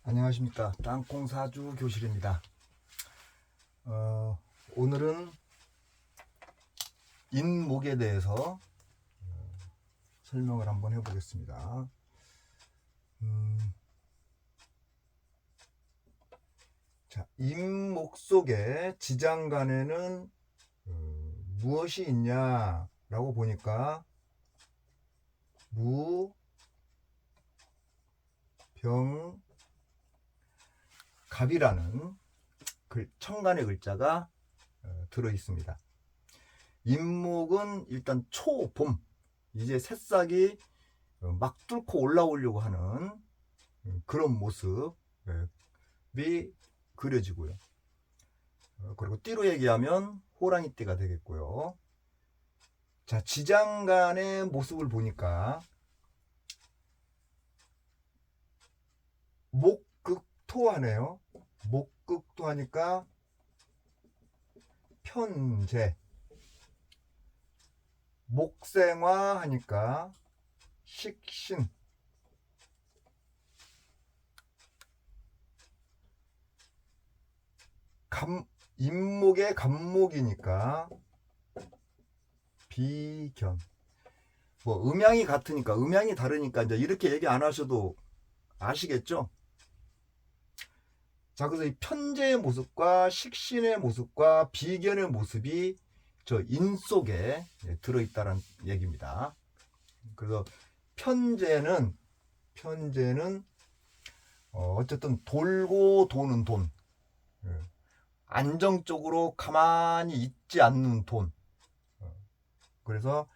안녕하십니까. 땅콩사주 교실입니다. 오늘은 인목에 대해서 설명을 한번 해보겠습니다. 자, 인목 속에 지장간에는 무엇이 있냐라고 보니까 무, 병, 갑이라는 천간의 글자가 들어 있습니다. 인목은 일단 초봄, 이제 새싹이 막 뚫고 올라오려고 하는 그런 모습이 그려지고요. 그리고 띠로 얘기하면 호랑이띠가 되겠고요. 자, 지장간의 모습을 보니까 목극토하네요. 목극토하니까 편재, 목생화 하니까 식신, 인목의 간목이니까 비견. 뭐 음양이 같으니까, 음양이 다르니까 이제 이렇게 얘기 안 하셔도 아시겠죠? 자, 그래서 이 편재의 모습과 식신의 모습과 비견의 모습이 저 인 속에 들어있다는 얘기입니다. 그래서 편재는 어쨌든 돌고 도는 돈, 안정적으로 가만히 있지 않는 돈. 그래서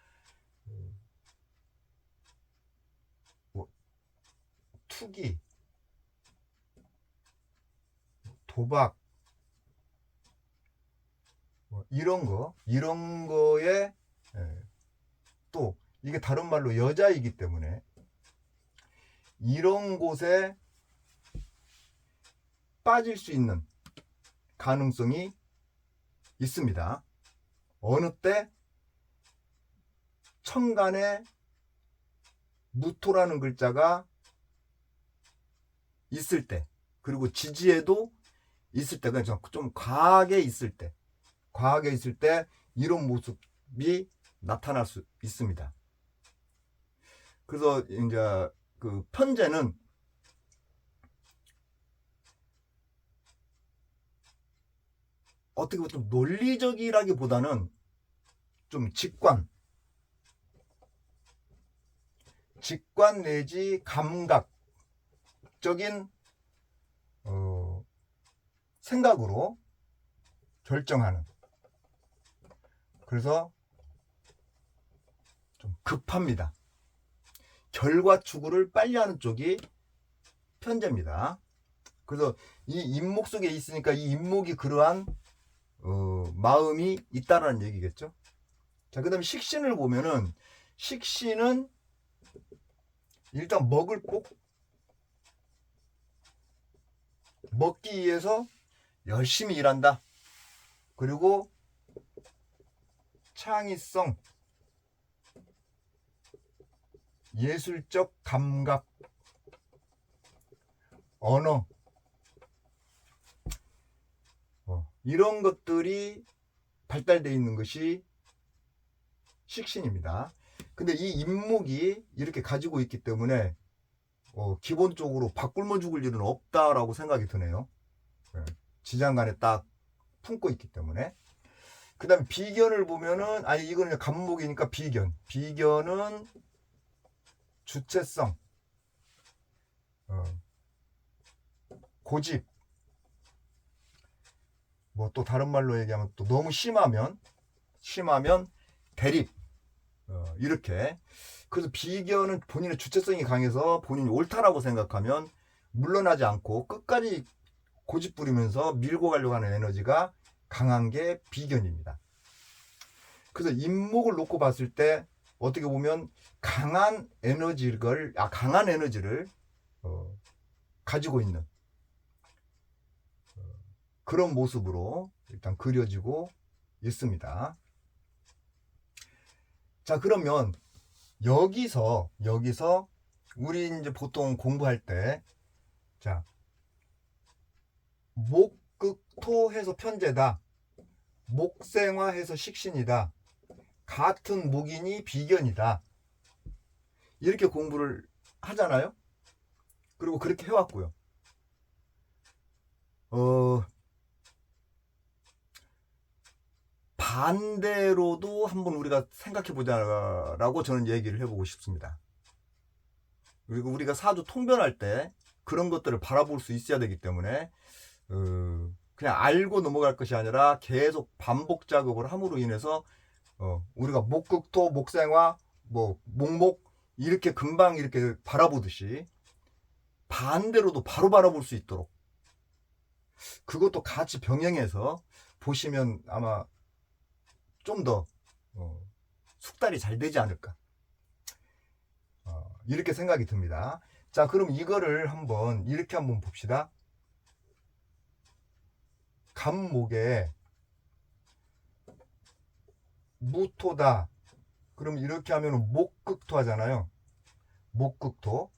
뭐 투기, 도박, 이런 거에 또 이게 다른 말로 여자이기 때문에 이런 곳에 빠질 수 있는 가능성이 있습니다. 어느 때 천간에 무토라는 글자가 있을 때, 그리고 지지에도 있을 때, 그냥 좀 과하게 있을 때 이런 모습이 나타날 수 있습니다. 그래서 이제 그 편재는 어떻게 보면 좀 논리적이라기보다는 좀 직관 내지 감각적인 생각으로 결정하는, 그래서 좀 급합니다. 결과 추구를 빨리 하는 쪽이 편재입니다. 그래서 이 인목 속에 있으니까 이 인목이 그러한 마음이 있다라는 얘기겠죠. 자, 그 다음에 식신을 보면은, 식신은 일단 먹기 위해서 열심히 일한다. 그리고 창의성, 예술적 감각, 언어, 이런 것들이 발달되어 있는 것이 식신입니다. 근데 이 인목이 이렇게 가지고 있기 때문에 기본적으로 바꿀머 죽을 일은 없다라고 생각이 드네요. 지장간에 딱 품고 있기 때문에. 그 다음에 비견을 보면은, 이거는 간목이니까 비견은 주체성, 고집, 뭐 또 다른 말로 얘기하면 또 너무 심하면 대립, 이렇게. 그래서 비견은 본인의 주체성이 강해서 본인이 옳다라고 생각하면 물러나지 않고 끝까지 고집 부리면서 밀고 가려고 하는 에너지가 강한 게 비견입니다. 그래서 인목을 놓고 봤을 때 어떻게 보면 강한 에너지를 가지고 있는 그런 모습으로 일단 그려지고 있습니다. 자, 그러면 여기서 우리 이제 보통 공부할 때, 자, 목극토해서 편제다. 목생화해서 식신이다. 같은 목이니 비견이다. 이렇게 공부를 하잖아요. 그리고 그렇게 해왔고요. 반대로도 한번 우리가 생각해 보자라고 저는 얘기를 해보고 싶습니다. 그리고 우리가 사주 통변할 때 그런 것들을 바라볼 수 있어야 되기 때문에 그냥 알고 넘어갈 것이 아니라 계속 반복 작업을 함으로 인해서 우리가 목극토, 목생화, 뭐 목목 이렇게 금방 이렇게 바라보듯이 반대로도 바로 바라볼 수 있도록 그것도 같이 병행해서 보시면 아마 좀 더 숙달이 잘 되지 않을까 이렇게 생각이 듭니다. 자, 그럼 이거를 이렇게 한번 봅시다. 갑목에 무토다. 그럼 이렇게 하면 목극토 하잖아요. 목극토.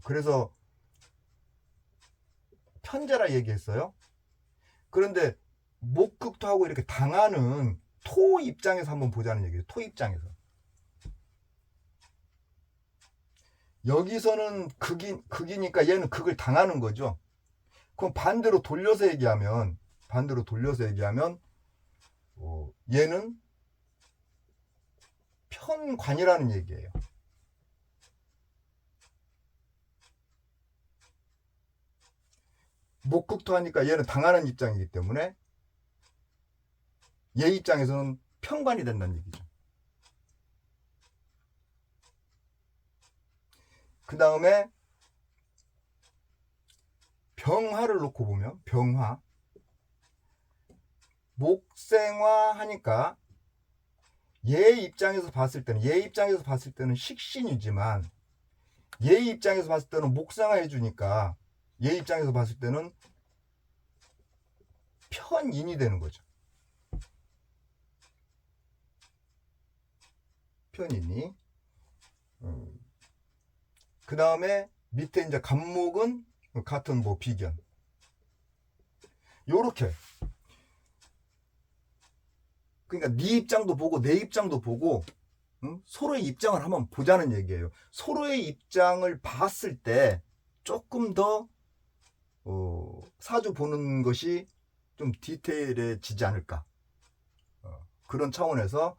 그래서 편제라 얘기했어요. 그런데 목극토하고 이렇게 당하는 토 입장에서 한번 보자는 얘기예요. 토 입장에서. 여기서는 극이니까 얘는 극을 당하는 거죠. 그럼 반대로 돌려서 얘기하면 얘는 편관이라는 얘기예요. 목극토 하니까 얘는 당하는 입장이기 때문에 얘 입장에서는 편관이 된다는 얘기죠. 그 다음에 병화를 놓고 보면 병화 목생화 하니까 얘 입장에서 봤을 때는 식신이지만 얘 입장에서 봤을 때는 목생화 해주니까 얘 입장에서 봤을 때는 편인이 되는 거죠. 편인이. 그 다음에 밑에 이제 갑목은 같은 뭐 비견. 요렇게. 그러니까 네 입장도 보고 내 입장도 보고 서로의 입장을 한번 보자는 얘기예요. 서로의 입장을 봤을 때 조금 더 사주 보는 것이 좀 디테일해지지 않을까. 그런 차원에서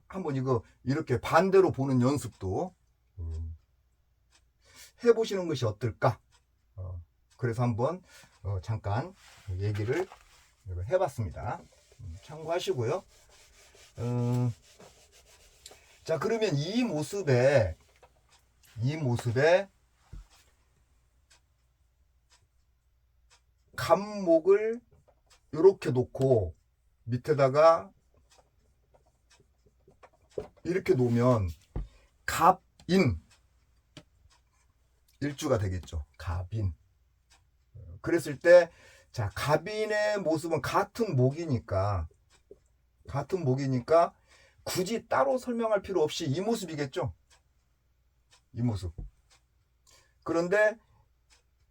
한번 이거 이렇게 반대로 보는 연습도 해보시는 것이 어떨까. 그래서 한번 잠깐 얘기를 해봤습니다. 참고하시고요. 자, 그러면 이 모습에 갑목을 이렇게 놓고 밑에다가 이렇게 놓으면 갑인 일주가 되겠죠. 갑인. 그랬을 때, 자, 갑인의 모습은 같은 목이니까 굳이 따로 설명할 필요 없이 이 모습이겠죠. 이 모습. 그런데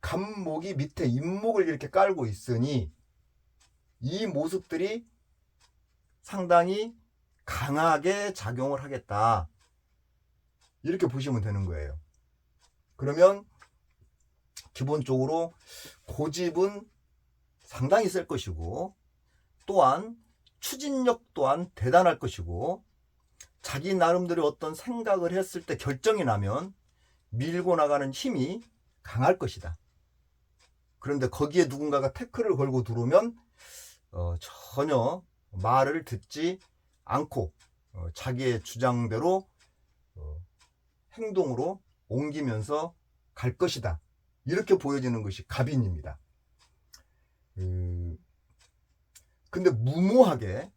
갑목이 밑에 임목을 이렇게 깔고 있으니 이 모습들이 상당히 강하게 작용을 하겠다. 이렇게 보시면 되는 거예요. 그러면 기본적으로 고집은 상당히 셀 것이고 또한 추진력 또한 대단할 것이고 자기 나름대로 어떤 생각을 했을 때 결정이 나면 밀고 나가는 힘이 강할 것이다. 그런데 거기에 누군가가 태클을 걸고 들어오면 전혀 말을 듣지 않고 자기의 주장대로 행동으로 옮기면서 갈 것이다. 이렇게 보여지는 것이 갑인입니다. 근데 무모하게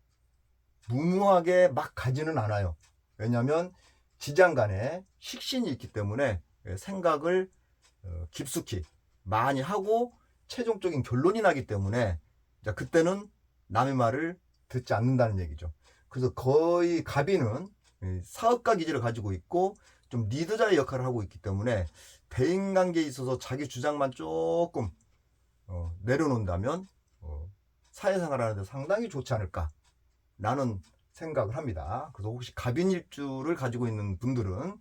막 가지는 않아요. 왜냐하면 지장간에 식신이 있기 때문에 생각을 깊숙이 많이 하고 최종적인 결론이 나기 때문에 그때는 남의 말을 듣지 않는다는 얘기죠. 그래서 거의 갑인은 사업가 기질을 가지고 있고 좀 리더자의 역할을 하고 있기 때문에 대인관계에 있어서 자기 주장만 조금 내려놓는다면 사회생활 하는데 상당히 좋지 않을까라는 생각을 합니다. 그래서 혹시 갑인일주를 가지고 있는 분들은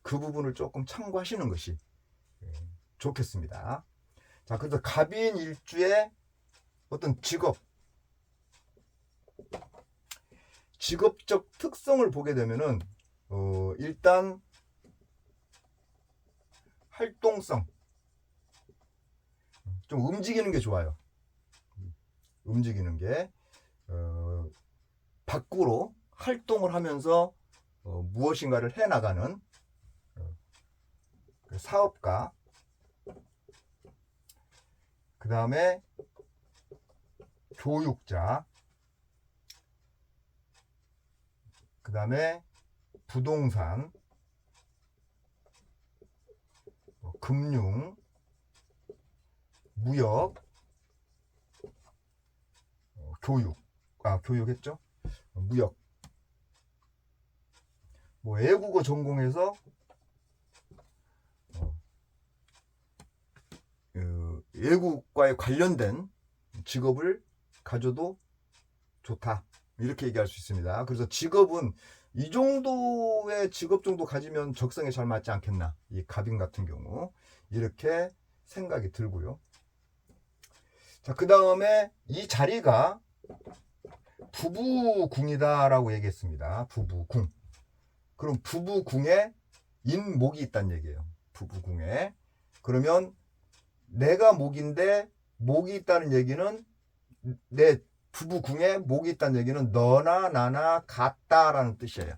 그 부분을 조금 참고하시는 것이 좋겠습니다. 자, 그래서 갑인일주의 어떤 직업적 특성을 보게 되면은 일단 활동성, 좀 움직이는 게 좋아요. 움직이는 게 밖으로 활동을 하면서 무엇인가를 해나가는 사업가, 그 다음에 교육자, 그 다음에 부동산, 금융, 무역, 교육했죠? 무역, 뭐 외국어 전공해서 외국과의 관련된 직업을 가져도 좋다, 이렇게 얘기할 수 있습니다. 그래서 직업은 이 정도의 직업 정도 가지면 적성에 잘 맞지 않겠나, 이 갑인 같은 경우, 이렇게 생각이 들고요. 자, 그 다음에 이 자리가 부부궁이다 라고 얘기했습니다. 부부궁. 그럼 부부궁에 인목이 있다는 얘기예요. 부부궁에. 그러면 내가 목인데 목이 있다는 얘기는, 내 부부궁에 목이 있다는 얘기는 너나 나나 같다라는 뜻이에요.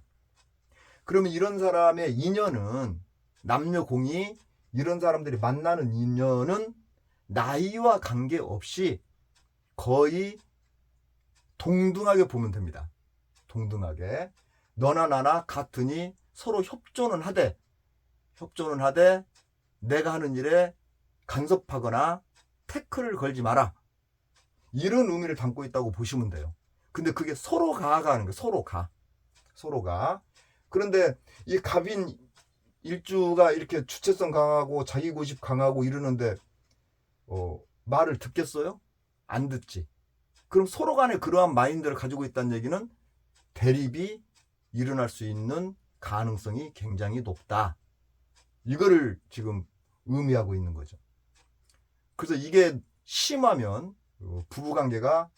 그러면 이런 사람의 인연은, 남녀공이 이런 사람들이 만나는 인연은 나이와 관계없이 거의 동등하게 보면 됩니다. 동등하게. 너나 나나 같으니 서로 협조는 하되 내가 하는 일에 간섭하거나 태클을 걸지 마라, 이런 의미를 담고 있다고 보시면 돼요. 근데 그게 서로가 하는 거예요. 서로가. 그런데 이 갑인 일주가 이렇게 주체성 강하고 자기고집 강하고 이러는데 말을 듣겠어요? 안 듣지. 그럼 서로 간에 그러한 마인드를 가지고 있다는 얘기는 대립이 일어날 수 있는 가능성이 굉장히 높다, 이거를 지금 의미하고 있는 거죠. 그래서 이게 심하면 부부관계가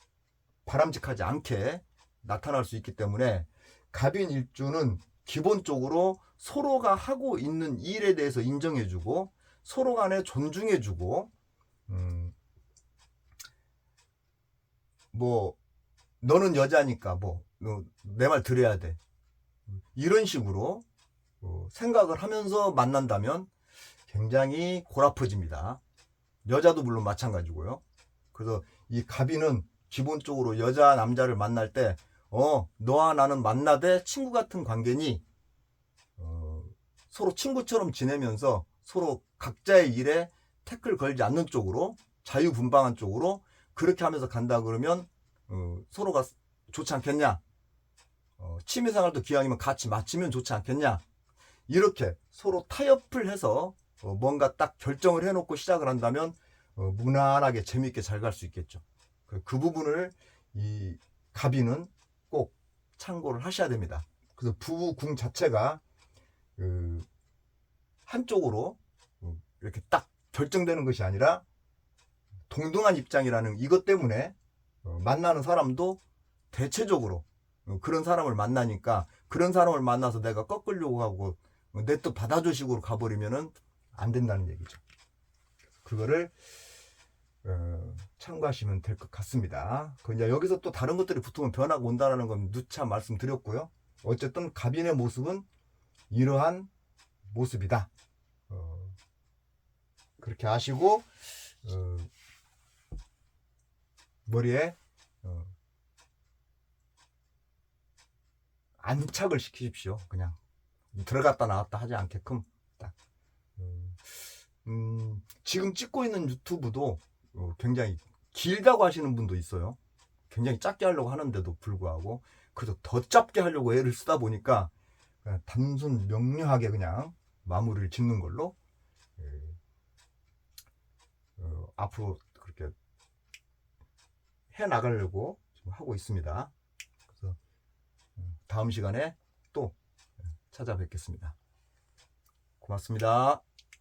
바람직하지 않게 나타날 수 있기 때문에 갑인 일주는 기본적으로 서로가 하고 있는 일에 대해서 인정해주고 서로 간에 존중해주고, 뭐 너는 여자니까 뭐 내 말 들어야 돼, 이런 식으로 생각을 하면서 만난다면 굉장히 골아퍼집니다. 여자도 물론 마찬가지고요. 그래서 이 갑인은 기본적으로 여자 남자를 만날 때 너와 나는 만나되 친구 같은 관계니 서로 친구처럼 지내면서 서로 각자의 일에 태클 걸지 않는 쪽으로, 자유분방한 쪽으로 그렇게 하면서 간다 그러면 서로가 좋지 않겠냐, 취미생활도 기왕이면 같이 맞추면 좋지 않겠냐, 이렇게 서로 타협을 해서 뭔가 딱 결정을 해놓고 시작을 한다면 무난하게 재미있게 잘 갈 수 있겠죠. 그 부분을 이 갑인은 꼭 참고를 하셔야 됩니다. 그래서 부부궁 자체가 한쪽으로 이렇게 딱 결정되는 것이 아니라 동등한 입장이라는 이것 때문에 만나는 사람도 대체적으로 그런 사람을 만나니까, 그런 사람을 만나서 내가 꺾으려고 하고 내 뜻 받아주식으로 가버리면은 안 된다는 얘기죠. 그거를 참고하시면 될 것 같습니다. 이제 여기서 또 다른 것들이 붙으면 변화가 온다는 건 누차 말씀드렸고요. 어쨌든 갑인의 모습은 이러한 모습이다. 그렇게 아시고 머리에 안착을 시키십시오. 그냥 들어갔다 나왔다 하지 않게끔 딱. 지금 찍고 있는 유튜브도 굉장히 길다고 하시는 분도 있어요. 굉장히 짧게 하려고 하는데도 불구하고, 그래서 더 짧게 하려고 애를 쓰다 보니까 그냥 단순 명료하게 그냥 마무리를 짓는 걸로 앞으로 그렇게 해 나가려고 지금 하고 있습니다. 그래서 다음 시간에 또 찾아뵙겠습니다. 고맙습니다.